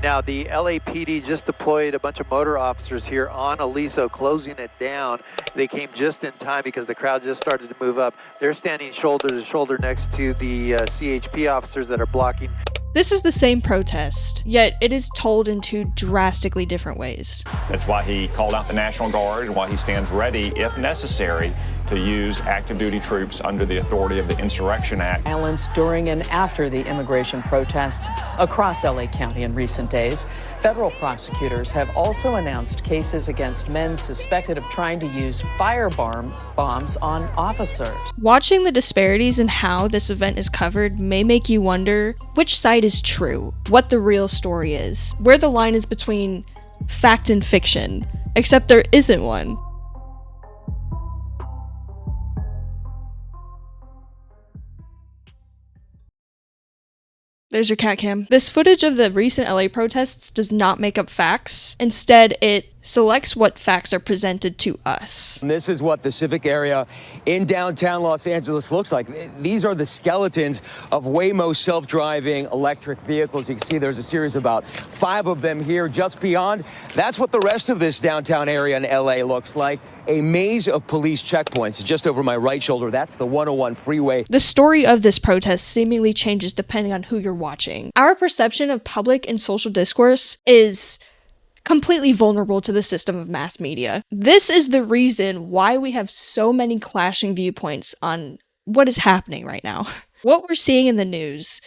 Now, the LAPD just deployed a bunch of motor officers here on Aliso, closing it down. They came just in time because the crowd just started to move up. They're standing shoulder to shoulder next to the CHP officers that are blocking. This is the same protest, yet it is told in two drastically different ways. That's why he called out the National Guard and why he stands ready, if necessary, to use active duty troops under the authority of the Insurrection Act. Violence during and after the immigration protests across LA County in recent days. Federal prosecutors have also announced cases against men suspected of trying to use bombs on officers. Watching the disparities in how this event is covered may make you wonder which side is true, what the real story is, where the line is between fact and fiction, except there isn't one. There's your cat cam. This footage of the recent LA protests does not make up facts. Instead, it selects what facts are presented to us. And this is what the civic area in downtown Los Angeles looks like. These are the skeletons of Waymo self-driving electric vehicles. You can see there's a series of about 5 of them here just beyond. That's what the rest of this downtown area in LA looks like. A maze of police checkpoints. Just over my right shoulder, that's the 101 freeway. The story of this protest seemingly changes depending on who you're watching. Our perception of public and social discourse is completely vulnerable to the system of mass media. This is the reason why we have so many clashing viewpoints on what is happening right now. What we're seeing in the news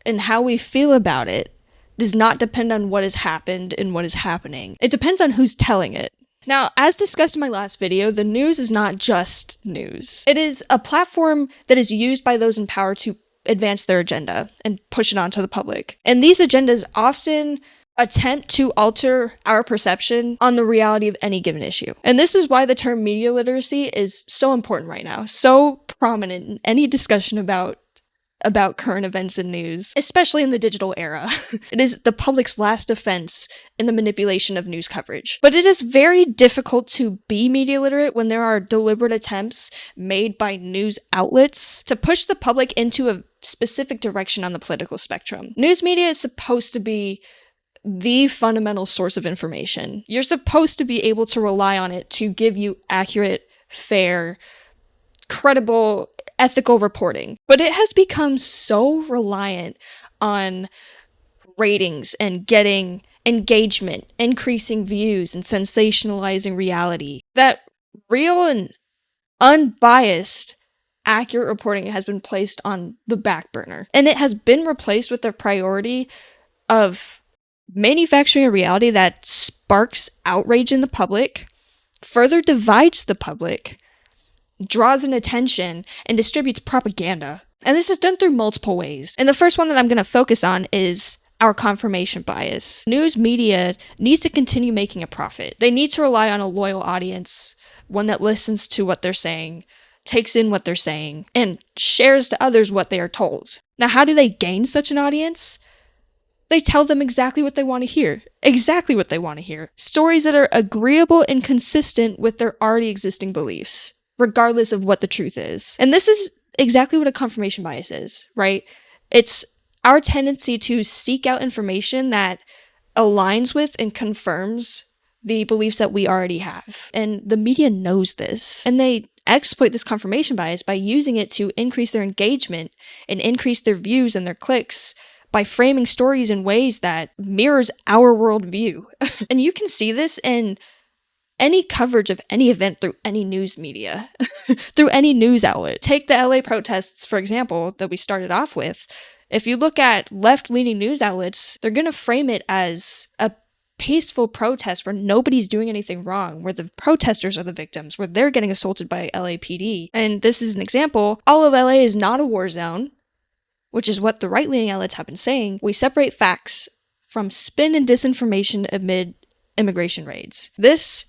and how we feel about it does not depend on what has happened and what is happening. It depends on who's telling it. Now, as discussed in my last video, the news is not just news. It is a platform that is used by those in power to advance their agenda and push it onto the public. And these agendas often attempt to alter our perception on the reality of any given issue. And this is why the term media literacy is so important right now, so prominent in any discussion about current events and news, especially in the digital era. It is the public's last defense in the manipulation of news coverage. But it is very difficult to be media literate when there are deliberate attempts made by news outlets to push the public into a specific direction on the political spectrum. News media is supposed to be the fundamental source of information. You're supposed to be able to rely on it to give you accurate, fair, credible, ethical reporting. But it has become so reliant on ratings and getting engagement, increasing views, and sensationalizing reality that real and unbiased, accurate reporting has been placed on the back burner. And it has been replaced with the priority of manufacturing a reality that sparks outrage in the public, further divides the public, draws in attention, and distributes propaganda. And this is done through multiple ways. And the first one that I'm going to focus on is our confirmation bias. News media needs to continue making a profit. They need to rely on a loyal audience, one that listens to what they're saying, takes in what they're saying, and shares to others what they are told. Now, how do they gain such an audience? They tell them exactly what they want to hear. Exactly what they want to hear. Stories that are agreeable and consistent with their already existing beliefs, regardless of what the truth is. And this is exactly what a confirmation bias is, right? It's our tendency to seek out information that aligns with and confirms the beliefs that we already have. And the media knows this. And they exploit this confirmation bias by using it to increase their engagement and increase their views and their clicks by framing stories in ways that mirrors our worldview. And you can see this in any coverage of any event through any news media, through any news outlet. Take the LA protests, for example, that we started off with. If you look at left-leaning news outlets, they're going to frame it as a peaceful protest where nobody's doing anything wrong, where the protesters are the victims, where they're getting assaulted by LAPD. And this is an example. All of LA is not a war zone, which is what the right-leaning outlets have been saying. We separate facts from spin and disinformation amid immigration raids. This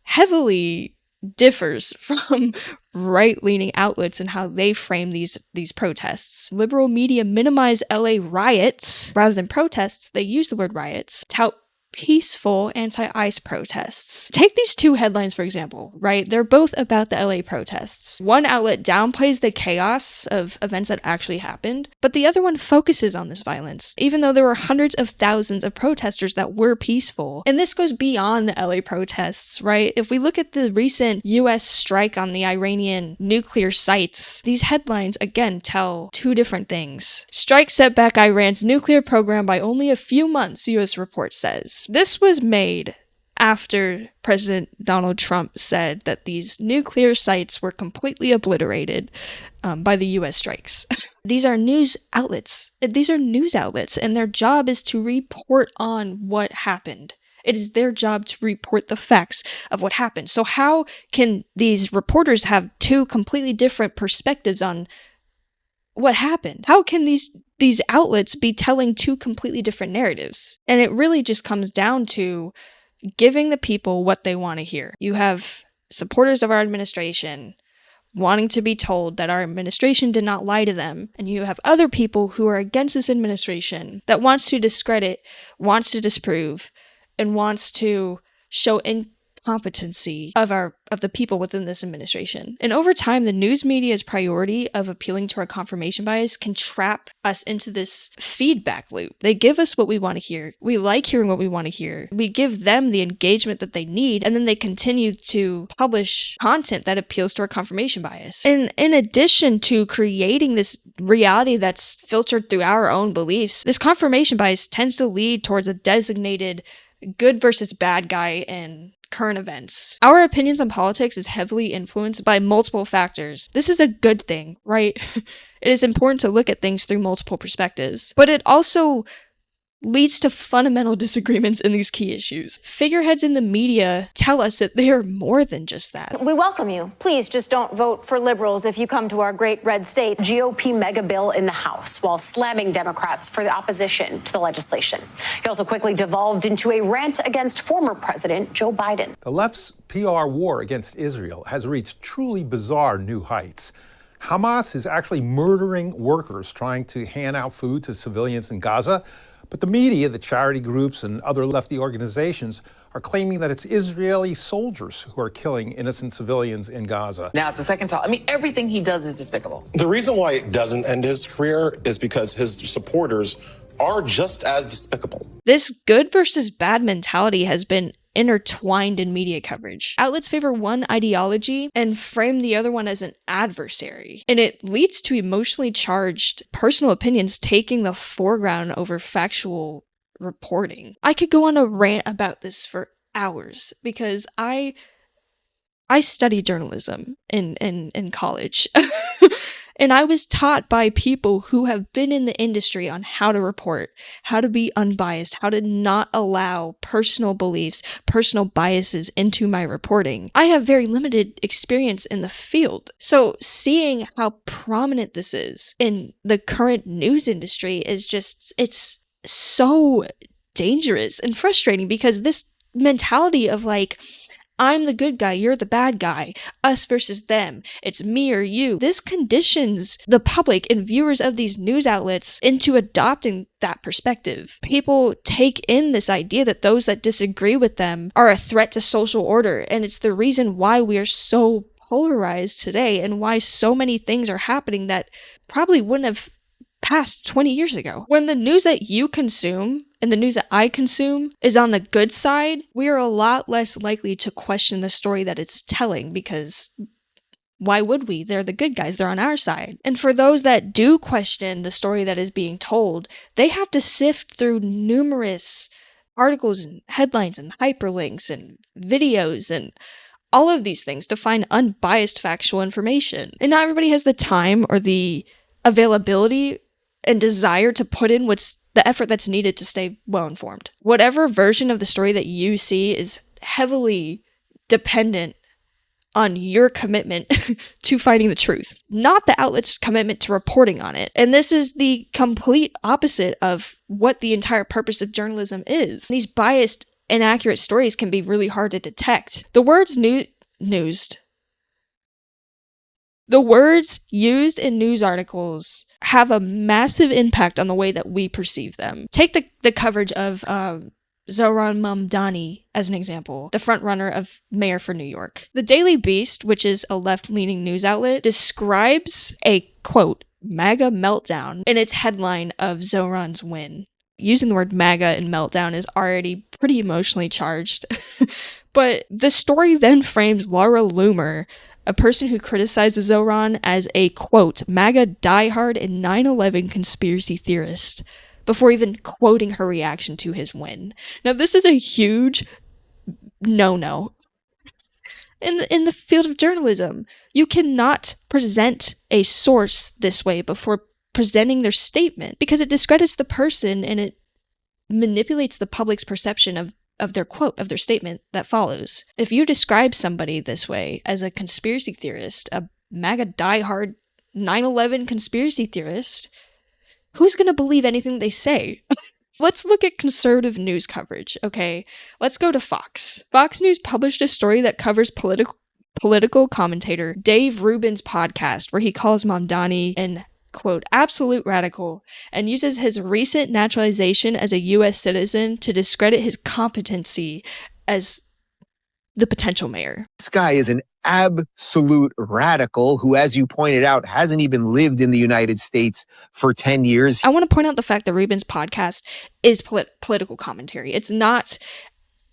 heavily differs from right-leaning outlets and how they frame these protests. Liberal media minimize LA riots rather than protests. They use the word riots, tout peaceful anti-ICE protests. Take these two headlines, for example, right? They're both about the LA protests. One outlet downplays the chaos of events that actually happened, but the other one focuses on this violence, even though there were hundreds of thousands of protesters that were peaceful. And this goes beyond the LA protests, right? If we look at the recent US strike on the Iranian nuclear sites, these headlines again tell two different things. Strike set back Iran's nuclear program by only a few months, US report says. This was made after President Donald Trump said that these nuclear sites were completely obliterated by the US strikes. These are news outlets. These are news outlets, and their job is to report on what happened. It is their job to report the facts of what happened. So how can these reporters have two completely different perspectives on what happened? How can these outlets be telling two completely different narratives? And it really just comes down to giving the people what they want to hear. You have supporters of our administration wanting to be told that our administration did not lie to them, and you have other people who are against this administration that wants to discredit, wants to disprove, and wants to show incompetency of the people within this administration. And over time, the news media's priority of appealing to our confirmation bias can trap us into this feedback loop. They give us what we want to hear. We like hearing what we want to hear. We give them the engagement that they need, and then they continue to publish content that appeals to our confirmation bias. And in addition to creating this reality that's filtered through our own beliefs, this confirmation bias tends to lead towards a designated good versus bad guy in current events. Our opinions on politics is heavily influenced by multiple factors. This is a good thing, right? It is important to look at things through multiple perspectives, but it also leads to fundamental disagreements in these key issues. Figureheads in the media tell us that they are more than just that. We welcome you. Please just don't vote for liberals if you come to our great red state. GOP mega bill in the House while slamming Democrats for the opposition to the legislation. He also quickly devolved into a rant against former President Joe Biden. The left's PR war against Israel has reached truly bizarre new heights. Hamas is actually murdering workers trying to hand out food to civilians in Gaza. But the media, the charity groups, and other lefty organizations are claiming that it's Israeli soldiers who are killing innocent civilians in Gaza. Now it's the second time. I mean, everything he does is despicable. The reason why it doesn't end his career is because his supporters are just as despicable. This good versus bad mentality has been intertwined in media coverage. Outlets favor one ideology and frame the other one as an adversary, and it leads to emotionally charged personal opinions taking the foreground over factual reporting. I could go on a rant about this for hours because I studied journalism in college. And I was taught by people who have been in the industry on how to report, how to be unbiased, how to not allow personal beliefs, personal biases into my reporting. I have very limited experience in the field. So seeing how prominent this is in the current news industry is just, it's so dangerous and frustrating because this mentality of like, I'm the good guy, you're the bad guy, us versus them, it's me or you. This conditions the public and viewers of these news outlets into adopting that perspective. People take in this idea that those that disagree with them are a threat to social order, and it's the reason why we are so polarized today and why so many things are happening that probably wouldn't have passed 20 years ago. When the news that you consume and the news that I consume is on the good side, we are a lot less likely to question the story that it's telling because why would we? They're the good guys. They're on our side. And for those that do question the story that is being told, they have to sift through numerous articles and headlines and hyperlinks and videos and all of these things to find unbiased factual information. And not everybody has the time or the availability and desire to put in what's the effort that's needed to stay well informed. Whatever version of the story that you see is heavily dependent on your commitment to finding the truth, not the outlet's commitment to reporting on it. And this is the complete opposite of what the entire purpose of journalism is. These biased, inaccurate stories can be really hard to detect. The words used in news articles have a massive impact on the way that we perceive them. Take the coverage of Zohran Mamdani as an example, the frontrunner of mayor for New York. The Daily Beast, which is a left-leaning news outlet, describes a, quote, MAGA meltdown in its headline of Zohran's win. Using the word MAGA and meltdown is already pretty emotionally charged. But the story then frames Laura Loomer, a person who criticizes Zohran, as a, quote, MAGA diehard and 9/11 conspiracy theorist, before even quoting her reaction to his win. Now, this is a huge no-no. In the field of journalism, you cannot present a source this way before presenting their statement, because it discredits the person and it manipulates the public's perception of their quote, of their statement that follows. If you describe somebody this way as a conspiracy theorist, a MAGA diehard 9/11 conspiracy theorist, who's going to believe anything they say? Let's look at conservative news coverage, okay? Let's go to Fox. Fox News published a story that covers political commentator Dave Rubin's podcast, where he calls Mamdani an, quote, absolute radical, and uses his recent naturalization as a U.S. citizen to discredit his competency as the potential mayor. This guy is an absolute radical who, as you pointed out, hasn't even lived in the United States for 10 years. I want to point out the fact that Rubin's podcast is political commentary. It's not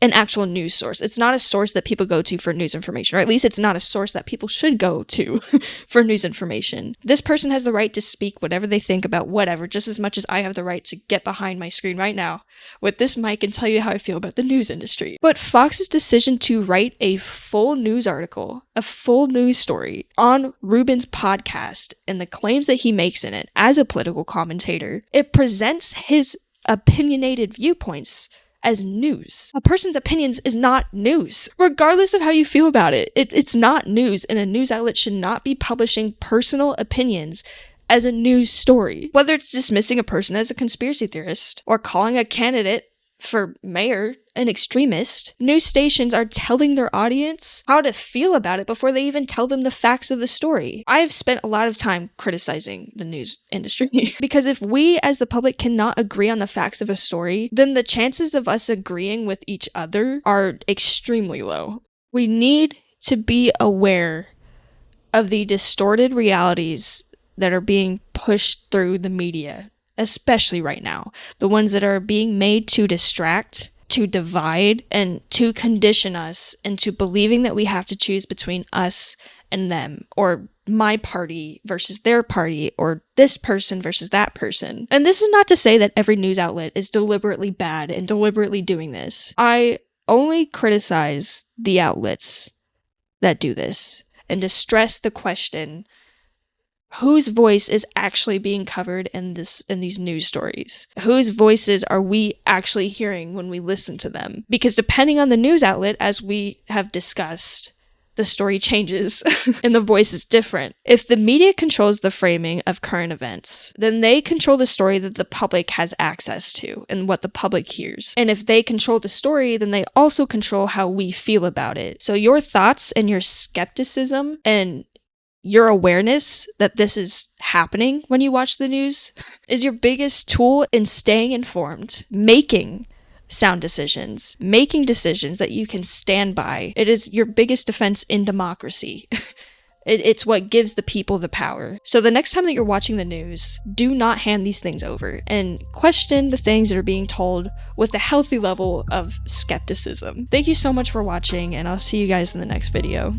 an actual news source. It's not a source that people go to for news information, or at least it's not a source that people should go to for news information. This person has the right to speak whatever they think about whatever, just as much as I have the right to get behind my screen right now with this mic and tell you how I feel about the news industry. But Fox's decision to write a full news article, a full news story on Rubin's podcast and the claims that he makes in it as a political commentator, it presents his opinionated viewpoints as news. A person's opinions is not news. Regardless of how you feel about it, it's not news, and a news outlet should not be publishing personal opinions as a news story. Whether it's dismissing a person as a conspiracy theorist or calling a candidate for mayor an extremist, news stations are telling their audience how to feel about it before they even tell them the facts of the story. I've spent a lot of time criticizing the news industry because if we as the public cannot agree on the facts of a story, then the chances of us agreeing with each other are extremely low. We need to be aware of the distorted realities that are being pushed through the media, especially right now. The ones that are being made to distract, to divide, and to condition us into believing that we have to choose between us and them, or my party versus their party, or this person versus that person. And this is not to say that every news outlet is deliberately bad and deliberately doing this. I only criticize the outlets that do this, and to stress the question, whose voice is actually being covered in these news stories? Whose voices are we actually hearing when we listen to them? Because depending on the news outlet, as we have discussed, the story changes and the voice is different. If the media controls the framing of current events, then they control the story that the public has access to and what the public hears. And if they control the story, then they also control how we feel about it. So your thoughts and your skepticism and your awareness that this is happening when you watch the news is your biggest tool in staying informed, making sound decisions, making decisions that you can stand by. It is your biggest defense in democracy. It's what gives the people the power. So the next time that you're watching the news, do not hand these things over and question the things that are being told with a healthy level of skepticism. Thank you so much for watching, and I'll see you guys in the next video.